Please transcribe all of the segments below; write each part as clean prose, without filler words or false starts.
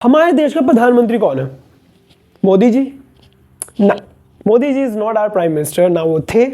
हमारे देश का प्रधानमंत्री कौन है? मोदी जी? ना, Modi ji is not our prime minister. ना वो थे,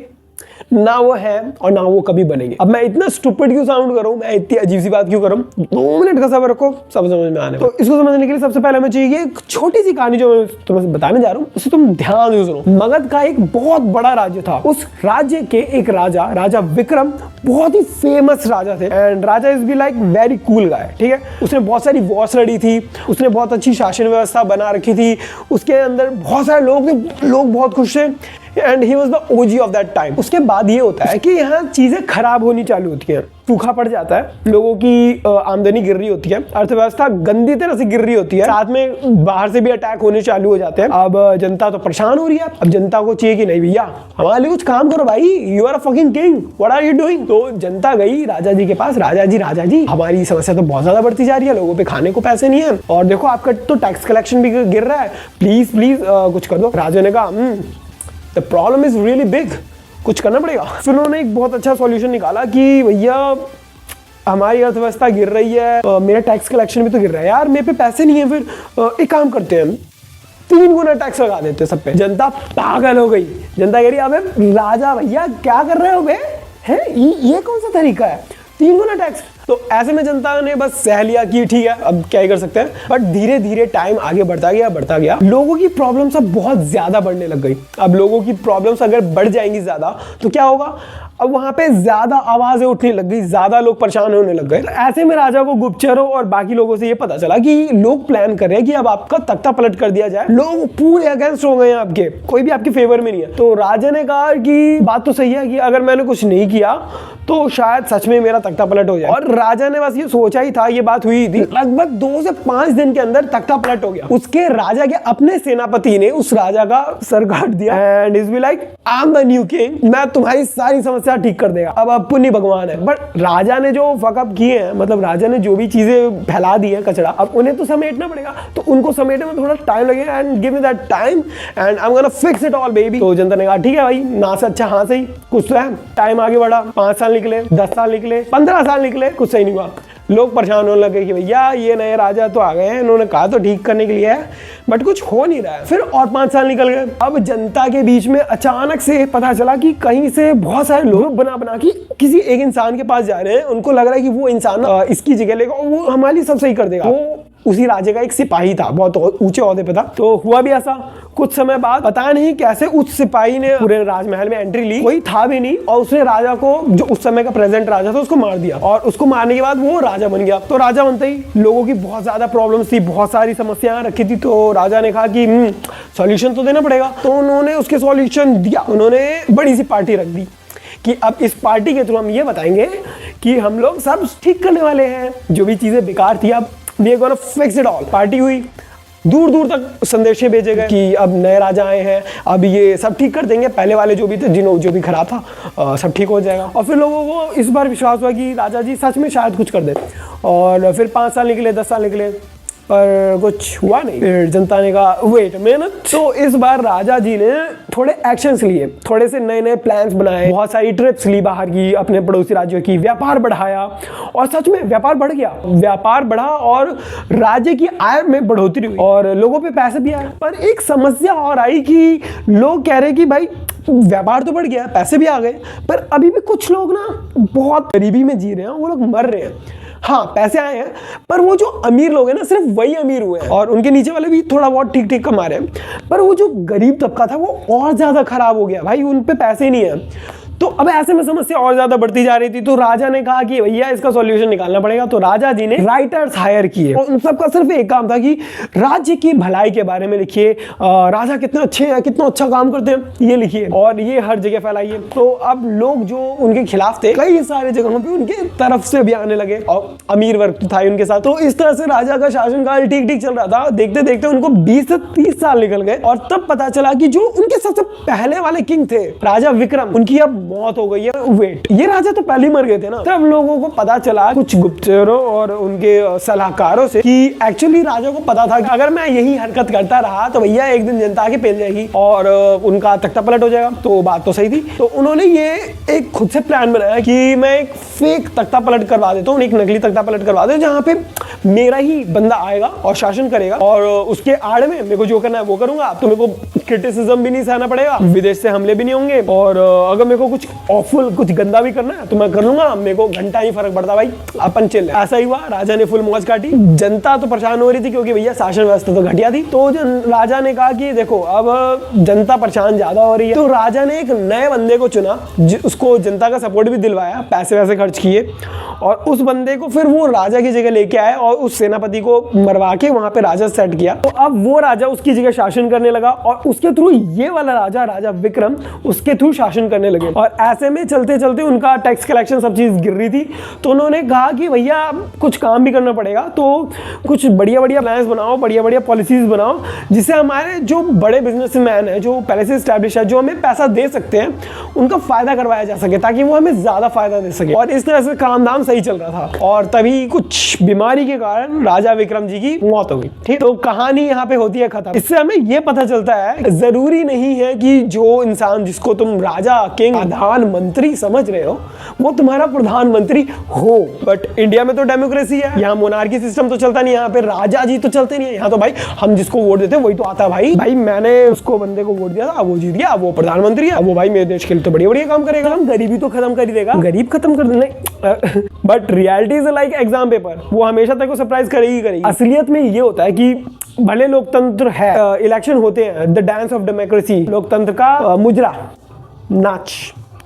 ना वो है, और ना वो कभी बनेंगे। अब मैं इतना स्टूपिड क्यों साउंड करूं, मैं इतनी अजीब सी बात क्यों करूं? 2 मिनट का सब्र रखो, सब समझ में आने। तो इसको समझने के लिए सबसे पहले हमें चाहिए एक छोटी सी कहानी जो मैं तुम्हें बताने जा रहा हूं, उसे तुम ध्यान से सुनो। मगध का एक बहुत बड़ा राज्य था। उस राज्य के एक राजा विक्रम बहुत ही फेमस राजा थे। And Raja is be like very cool guy. ठीक है, उसने बहुत सारी वॉर्स लड़ी थी, उसने बहुत अच्छी शासन व्यवस्था बना रखी थी, उसके अंदर बहुत सारे लोग थे, लोग बहुत खुश थे। And he was the OG of that time. उसके बाद ये होता है कि यहाँ चीजें खराब होनी चालू होती हैं, सूखा पड़ जाता है, लोगों की आमदनी गिर रही होती है, अर्थव्यवस्था गंदी तरह से गिर रही होती है, साथ में बाहर से भी अटैक होने चालू हो जाते हैं। अब जनता तो परेशान हो रही है। अब जनता को चाहिए कि नहीं भैया हमारे लिए कुछ काम करो भाई, you are a fucking king, what are you doing. तो जनता गई राजा जी के पास, राजा जी हमारी समस्या तो बहुत ज्यादा बढ़ती जा रही है, लोगों पे खाने को पैसे नहीं है, और देखो आपका तो टैक्स कलेक्शन भी गिर रहा है, प्लीज कुछ कर दो। राजा ने कहा The problem is really big, कुछ करना पड़ेगा। फिर उन्होंने एक बहुत अच्छा सॉल्यूशन निकाला कि भैया हमारी अर्थव्यवस्था गिर रही है, मेरा टैक्स कलेक्शन भी तो गिर रहा है यार, मेरे पे पैसे नहीं है। फिर एक काम करते हैं, 3 गुना टैक्स लगा देते हैं सब पे। जनता पागल हो गई। जनता कह रही अबे राजा भैया क्या कर रहे हो बे, हैं ये कौन सा तरीका है, 3 गुना टैक्स। तो ऐसे में जनता ने बस सह लिया कि ठीक है अब क्या ही कर सकते हैं। बट धीरे धीरे टाइम आगे बढ़ता गया, लोगों की प्रॉब्लम्स अब बहुत ज्यादा बढ़ने लग गई। अब लोगों की प्रॉब्लम्स अगर बढ़ जाएंगी ज्यादा तो क्या होगा, अब वहां पे ज्यादा आवाजें उठने लग गई, ज्यादा लोग परेशान होने लग गए। ऐसे में राजा को गुप्तचरों और बाकी लोगों से ये पता चला कि लोग प्लान कर रहे हैं कि अब आपका तख्ता पलट कर दिया जाए, लोग पूरे अगेंस्ट हो गए हैं आपके, कोई भी आपके फेवर में नहीं है। तो राजा ने कहा कि बात तो सही है कि अगर मैंने कुछ नहीं किया तो शायद सच में मेरा तख्ता पलट हो जाए। और राजा ने बस ये सोचा ही था, ये बात हुई थी, लगभग 2 से 5 दिन के अंदर तख्ता पलट हो गया। उसके राजा के अपने सेनापति ने उस राजा का सर काट दिया and is be like I am the new king, मैं तुम्हारी सारी समस्या ठीक कर देगा, अब पुण्य भगवान है। बट राजा ने जो फकअप किए हैं, मतलब राजा ने जो भी चीजें फैला दी है कचरा, अब उन्हें तो समेटना पड़ेगा। तो उनको समेटने में थोड़ा टाइम लगेगा and give me that time and I am gonna fix it all baby. तो जनता ने कहा ठीक है भाई, ना से अच्छा हाँ सही, कुछ तो है। टाइम आगे बढ़ा, 5 साल निकले, 10 साल निकले, 15 साल निकले, कुछ सही नहीं हुआ। लोग परेशान होने लगे कि भैया ये नए राजा तो आ गए हैं, इन्होंने कहा तो ठीक करने के लिए है, बट कुछ हो नहीं रहा है। फिर और 5 साल निकल गए। अब जनता के बीच में अचानक से पता चला कि कहीं से बहुत सारे लोग बना के किसी एक इंसान के पास जा रहे हैं, उनको लग रहा है कि वो इंसान इसकी जगह लेगा और वो हमारी सब सही कर देगा। वो उसी राजा का एक सिपाही था, बहुत ऊंचे ओहदे पे था। तो हुआ भी ऐसा, कुछ समय बाद पता नहीं कैसे उस सिपाही ने पूरे राजमहल में एंट्री ली, कोई था भी नहीं, और उसने राजा को, जो उस समय का प्रेजेंट राजा था, उसको मार दिया। और उसको मारने के बाद वो राजा बन गया। तो राजा बनते ही लोगों की बहुत ज्यादा प्रॉब्लम्स थी, बहुत सारी समस्याएं रखी थी। तो राजा ने कहा कि सॉल्यूशन तो देना पड़ेगा। तो उन्होंने उसके सॉल्यूशन दिया। उन्होंने बड़ी सी पार्टी रख दी कि अब इस पार्टी के थ्रू हम ये बताएंगे कि हम लोग सब ठीक करने वाले हैं, जो भी चीजें बेकार थी अब we are gonna fix it all. Party हुई, दूर दूर तक संदेशे भेजे गए कि अब नए राजा आए हैं, अब ये सब ठीक कर देंगे, पहले वाले जो भी थे, जो भी खराब था सब ठीक हो जाएगा। और फिर लोगों को इस बार विश्वास हुआ कि राजा जी सच में शायद कुछ कर दे। और फिर 5 साल निकले, 10 साल निकले, पर कुछ हुआ नहीं। फिर जनता ने कहा वेट मेहनत। तो इस बार राजा जी ने थोड़े एक्शंस लिए, थोड़े से नए नए प्लान्स बनाए, बहुत सारी ट्रिप्स ली बाहर की, अपने पड़ोसी राज्यों की, व्यापार बढ़ाया। और सच में व्यापार बढ़ गया, व्यापार बढ़ा और राज्य की आय में बढ़ोतरी हुई और लोगों पे पैसे भी आए। पर एक समस्या और आई कि लोग कह रहे कि भाई व्यापार तो बढ़ गया, पैसे भी आ गए, पर अभी भी कुछ लोग ना बहुत गरीबी में जी रहे हैं, वो लोग मर रहे हैं। हाँ पैसे आए हैं, पर वो जो अमीर लोग हैं ना, सिर्फ वही अमीर हुए हैं और उनके नीचे वाले भी थोड़ा बहुत ठीक ठीक कमा रहे हैं। पर वो जो गरीब तबका था वो और ज्यादा खराब हो गया भाई, उन पे पैसे नहीं है। तो अब ऐसे में समस्या और ज्यादा बढ़ती जा रही थी। तो राजा ने कहा कि भैया इसका सॉल्यूशन निकालना पड़ेगा। तो राजा जी ने राइटर्स हायर किए और उन सबका सिर्फ एक काम था कि राज्य की भलाई के बारे में लिखिए, राजा कितने अच्छे हैं, कितना अच्छा काम करते हैं, ये लिखिए और ये हर जगह फैलाइए। तो अब लोग जो उनके खिलाफ थे, कई सारे जगहों पे उनके तरफ से भी आने लगे और अमीर वर्ग था उनके साथ। तो इस तरह से राजा का शासनकाल ठीक ठीक चल रहा था। देखते देखते उनको 20 से 30 साल निकल गए और तब पता चला कि जो उनके सबसे पहले वाले किंग थे राजा विक्रम, उनकी अब मौत हो गई है। वेट, ये राजा तो पहले ही मर गए थे ना। तब लोगों को पता चला कुछ गुप्तचरों और उनके सलाहकारों से कि एक्चुअली राजा को पता था कि अगर मैं यही हरकत करता रहा तो भैया एक दिन जनता आके पेल जाएगी और उनका तख्ता पलट हो जाएगा। तो बात तो सही थी। तो उन्होंने ये एक खुद से प्लान बनाया कि मैं एक फेक तख्ता पलट करवा देता हूँ, एक नकली तख्ता पलट करवा देता हूँ जहाँ पे मेरा ही बंदा आएगा और शासन करेगा और उसके आड़ में मेरे को जो करना है वो करूंगा। तो मेरे को क्रिटिसिज्म भी नहीं सहना पड़ेगा, विदेश से हमले भी नहीं होंगे और अगर मेरे को कुछ ऑफुल कुछ गंदा भी करना है तो मैं कर लूंगा, मेरे को घंटा ही फर्क पड़ता भाई, अपन चिल है। ऐसा ही हुआ, राजा ने फुल मौज काटी। जनता तो परेशान हो रही थी क्योंकि भैया शासन व्यवस्था तो घटिया थी। तो राजा ने कहा कि देखो अब जनता परेशान ज्यादा हो रही है। तो राजा ने एक नए बंदे को चुना, उसको जनता का सपोर्ट भी दिलवाया, पैसे वैसे खर्च किए और उस बंदे को फिर वो राजा की जगह लेके आए और उस सेनापति को मरवा के वहां पे राजा सेट किया। तो अब वो राजा उसकी जगह शासन करने लगा और उसके थ्रू ये वाला राजा, राजा विक्रम, उसके थ्रू शासन करने लगे। और ऐसे में चलते चलते उनका टैक्स कलेक्शन सब चीज गिर रही थी। तो उन्होंने कहा कि भैया कुछ काम भी करना पड़ेगा, तो कुछ बढ़िया बढ़िया प्लान्स बनाओ, बढ़िया बढ़िया पॉलिसीज बनाओ जिससे हमारे जो बड़े बिजनेसमैन है, जो पहले से स्टैब्लिश है, जो हमें पैसा दे सकते हैं, उनका फायदा करवाया जा सके ताकि वो हमें ज्यादा फायदा दे सके। और इस तरह से काम धाम सही चल रहा था और तभी कुछ बीमारी के कारण राजा विक्रम जी की मौत हो गई। ठीक, तो कहानी यहाँ पे होती है खत्म। इससे हमें ये पता चलता है जरूरी नहीं है कि जो इंसान जिसको तुम राजा, किंग, प्रधानमंत्री समझ रहे हो वो तुम्हारा प्रधानमंत्री हो। बट इंडिया में तो डेमोक्रेसी है, यहाँ मोनार्की सिस्टम तो चलता नहीं, यहाँ पे राजा जी तो चलते नहीं है। यहाँ तो भाई हम जिसको वोट देते हैं वही तो आता है। भाई मैंने उसको बंदे को वोट दिया था, वो जीत गया, वो प्रधानमंत्री है, वो भाई मेरे देश के लिए तो बढ़िया बढ़िया काम करेगा, हम गरीबी तो खत्म कर ही देगा, गरीब खत्म कर देना। But reality is like exam paper, वो हमेशा तक को सरप्राइज करेगी। असलियत में ये होता है कि भले लोकतंत्र है, इलेक्शन होते हैं, द डांस ऑफ डेमोक्रेसी, लोकतंत्र का मुजरा नाच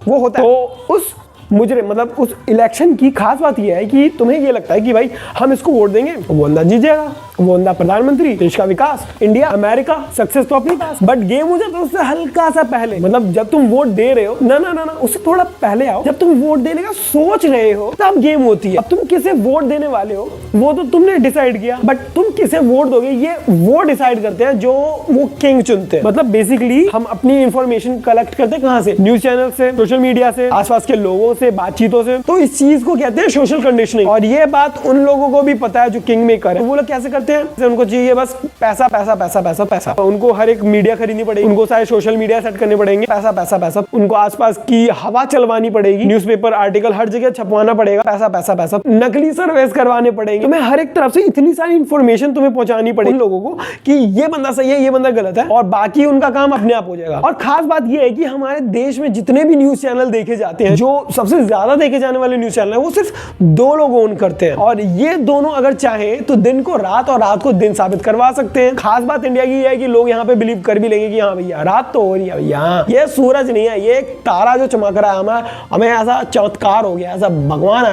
वो होता है। तो उस मुजरे मतलब उस इलेक्शन की खास बात यह है कि तुम्हें ये लगता है कि भाई हम इसको वोट देंगे, वो बंदा जीत जाएगा, वो बंदा प्रधानमंत्री, देश का विकास, इंडिया, अमेरिका, सक्सेस तो अपनी पास। बट गेम हो जाता है उससे हल्का सा पहले, मतलब जब तुम वोट दे रहे हो ना ना ना ना उससे थोड़ा पहले आओ, जब तुम वोट देने का सोच रहे हो तब गेम होती है। अब तुम किसे वोट देने वाले हो वो तो तुमने डिसाइड किया, बट तुम किसे वोट दोगे ये वो डिसाइड करते हैं जो वो किंग चुनते हैं। मतलब बेसिकली हम अपनी इंफॉर्मेशन कलेक्ट करते हैं कहां से? न्यूज चैनल से, सोशल मीडिया से, आसपास के लोगों से, बातचीतों से। तो इस चीज को कहते हैं सोशल कंडीशनिंग। और ये बात उन लोगों को भी पता है जो किंग मेकर है। वो लोग कैसे करते हैं? उनको चाहिए बस पैसा पैसा पैसा पैसा पैसा। उनको हर एक मीडिया खरीदनी पड़ेगी, उनको सारे सोशल मीडिया सेट करने पड़ेंगे, पैसा पैसा पैसा। उनको आसपास की हवा चलवानी पड़ेगी, न्यूज़पेपर आर्टिकल हर जगह छपवाना पड़ेगा, पैसा पैसा पैसा। नकली सर्वेस करवाने पड़ेंगे, तुम्हें हर एक तरफ से इतनी सारी इंफॉर्मेशन तुम्हें पहुंचानी पड़ेगी उन लोगों को कि ये बंदा सही है, ये बंदा गलत है, और बाकी उनका काम अपने आप हो जाएगा। और खास बात ये है कि हमारे देश में जितने भी न्यूज चैनल देखे जाते हैं, जो सबसे ज्यादा देखे जाने वाले न्यूज चैनल है, वो सिर्फ दो लोग ओन करते हैं। और ये दोनों अगर चाहे तो दिन को रात और रात को दिन साबित करवा सकते हैं। खास बात इंडिया की है कि लोग यहाँ पे बिलीव कर भी लेंगे कि हाँ भैया रात तो हो रही है, भैया ये सूरज नहीं है, ये एक तारा जो चमक रहा है, हमें ऐसा चमत्कार हो गया, ऐसा भगवान है।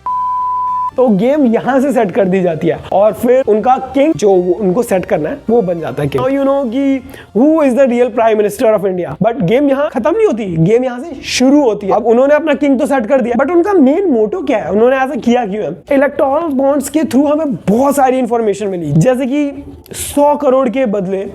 तो गेम यहां से सेट कर दी जाती है और फिर उनका किंग जो उनको सेट करना है वो बन जाता है किंग। यू नो कि who is the real prime minister of India. But game यहां खत्म नहीं होती, गेम यहां से शुरू होती है। अब उन्होंने अपना किंग तो सेट कर दिया, बट उनका मेन मोटो क्या है, उन्होंने ऐसा किया क्यों है? इलेक्टोरल बॉन्ड्स के थ्रू हमें बहुत सारी इंफॉर्मेशन मिली, जैसे कि 100 करोड़ के बदले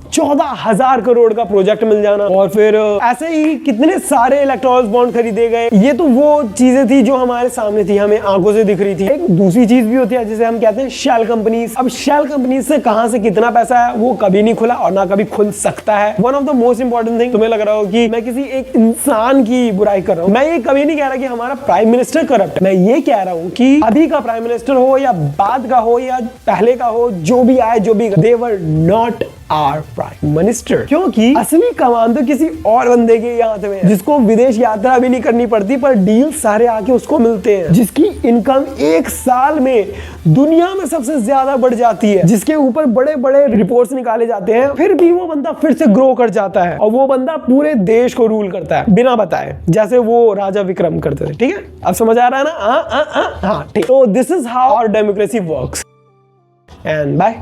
14,000 करोड़ का प्रोजेक्ट मिल जाना, और फिर ऐसे ही कितने सारे इलेक्टोरल बॉन्ड खरीदे गए। ये तो वो चीजें थी जो हमारे सामने थी, हमें आंखों से दिख रही थी। एक दूसरी चीज भी होती है जिसे हम कहते हैं शेल कंपनीज। अब शेल कंपनीज से कहां से कितना पैसा है वो कभी नहीं खुला और ना कभी खुल सकता है। One of the most important thing, तुम्हें लग रहा हो कि मैं किसी एक इंसान की बुराई कर रहा हूं, मैं ये कभी नहीं कह रहा कि हमारा प्राइम मिनिस्टर करप्ट है। मैं ये कह रहा हूं कि अभी का प्राइम मिनिस्टर हो या बाद का हो या पहले का हो, जो भी आए जो भी, they were not our prime minister. क्योंकि असली कमान तो किसी और बंदे के हाथ में है, जिसको विदेश यात्रा भी नहीं करनी पड़ती, पर डील सारे आके उसको मिलते हैं, जिसकी इनकम एक साल में दुनिया में सबसे ज्यादा बढ़ जाती है, जिसके ऊपर बड़े बड़े रिपोर्ट्स निकाले जाते हैं, फिर भी वो बंदा फिर से ग्रो कर जाता है और वो बंदा पूरे देश को रूल करता है बिना बताए, जैसे वो राजा विक्रम करते थे। ठीक है, अब समझ आ रहा है ना? हाँ ठीक। तो this is how our democracy works and bye.